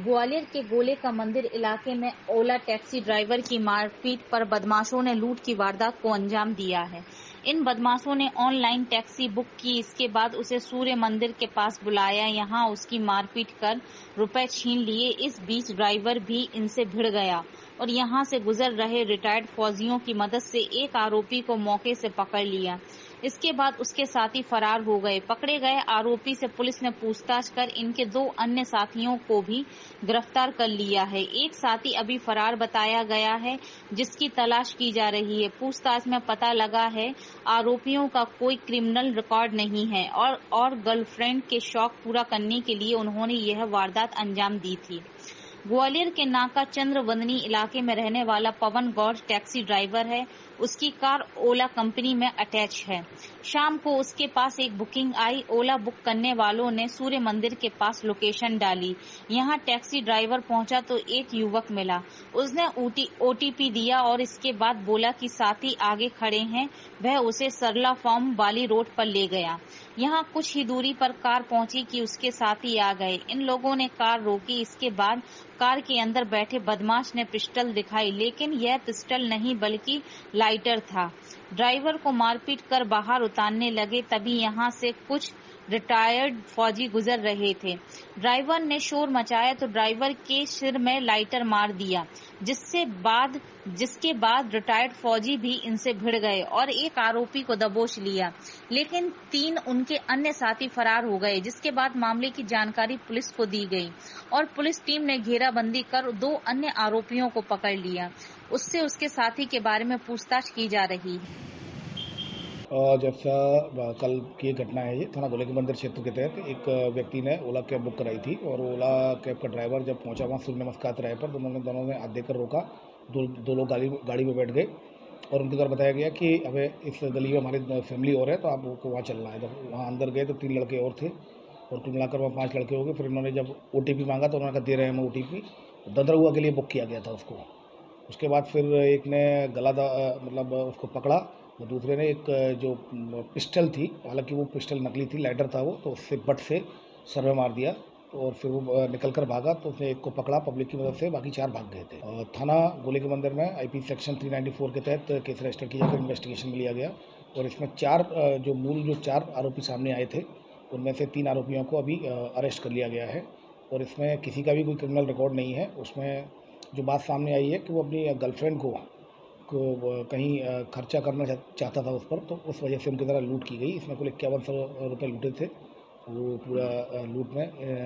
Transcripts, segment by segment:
ग्वालियर के गोले का मंदिर इलाके में ओला टैक्सी ड्राइवर की मारपीट पर बदमाशों ने लूट की वारदात को अंजाम दिया है। इन बदमाशों ने ऑनलाइन टैक्सी बुक की, इसके बाद उसे सूर्य मंदिर के पास बुलाया, यहां उसकी मारपीट कर रुपए छीन लिए। इस बीच ड्राइवर भी इनसे भिड़ गया और यहां से गुजर रहे रिटायर्ड फौजियों की मदद से एक आरोपी को मौके से पकड़ लिया। इसके बाद उसके साथी फरार हो गए। पकड़े गए आरोपी से पुलिस ने पूछताछ कर इनके 2 अन्य साथियों को भी गिरफ्तार कर लिया है। एक साथी अभी फरार बताया गया है, जिसकी तलाश की जा रही है। पूछताछ में पता लगा है आरोपियों का कोई क्रिमिनल रिकॉर्ड नहीं है और गर्लफ्रेंड के शौक पूरा करने के लिए उन्होंने यह वारदात अंजाम दी थी। ग्वालियर के नाका चंद्रवंदनी इलाके में रहने वाला पवन गौड़ टैक्सी ड्राइवर है। उसकी कार ओला कंपनी में अटैच है। शाम को उसके पास एक बुकिंग आई। ओला बुक करने वालों ने सूर्य मंदिर के पास लोकेशन डाली। यहां टैक्सी ड्राइवर पहुंचा तो एक युवक मिला। उसने ओटीपी दिया और इसके बाद बोला कि साथी आगे खड़े हैं। वह उसे सरला फार्म वाली रोड पर ले गया। यहां कुछ ही दूरी पर कार पहुंची कि उसके साथी आ गए। इन लोगों ने कार रोकी। इसके बाद कार के अंदर बैठे बदमाश ने पिस्टल दिखाई, लेकिन यह पिस्टल नहीं बल्कि लाइटर था। ड्राइवर को मारपीट कर बाहर उतारने लगे, तभी यहां से कुछ रिटायर्ड फौजी गुजर रहे थे। ड्राइवर ने शोर मचाया तो ड्राइवर के सिर में लाइटर मार दिया, जिसके बाद रिटायर्ड फौजी भी इनसे भिड़ गए और एक आरोपी को दबोच लिया, लेकिन 3 उनके अन्य साथी फरार हो गए। जिसके बाद मामले की जानकारी पुलिस को दी गई और पुलिस टीम ने घेराबंदी कर 2 अन्य आरोपियों को पकड़ लिया। उससे उसके साथी के बारे में पूछताछ की जा रही है। जैसा कल की घटना है, ये थाना गोले के मंदिर क्षेत्र के तहत एक व्यक्ति ने ओला कैब बुक कराई थी और ओला कैब का ड्राइवर जब पहुंचा वहाँ सूर्य नमस्कार तिराहे पर, दोनों ने हाथ देकर रोका। दो लोग गाड़ी में बैठ गए और उनके द्वारा बताया गया कि अबे इस गली में हमारी फैमिली और है, तो आपको वहाँ चलना है। जब वहाँ अंदर गए तो 3 लड़के और थे और कुल मिलाकर वहाँ 5 लड़के हो गए। फिर उन्होंने जब ओटीपी मांगा तो उन्होंने कहा दे रहे हैं ओटीपी। दंदरहुआ के लिए बुक किया गया था उसको। उसके बाद फिर एक ने मतलब उसको पकड़ा, दूसरे ने एक जो पिस्टल थी, हालांकि वो पिस्टल नकली थी, लाइटर था वो, तो उससे बट से सर में मार दिया और फिर वो निकल कर भागा। तो उसने एक को पकड़ा पब्लिक की मदद से, बाकी 4 भाग गए थे। और थाना गोले के मंदिर में आईपी सेक्शन 394 के तहत केस रजिस्टर किया जाकर इन्वेस्टिगेशन में लिया गया और इसमें 4 आरोपी सामने आए थे, उनमें से 3 आरोपियों को अभी अरेस्ट कर लिया गया है और इसमें किसी का भी कोई क्रिमिनल रिकॉर्ड नहीं है। उसमें जो बात सामने आई है कि वो अपनी गर्लफ्रेंड को कहीं खर्चा करना चाहता था उस पर, तो उस वजह से उनकी तरह लूट की गई। इसमें कुल 5100 रुपये लूटे थे। वो पूरा लूट में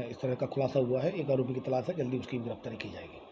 इस तरह का खुलासा हुआ है। एक आरोपी की तलाश है, जल्दी उसकी गिरफ्तारी की जाएगी।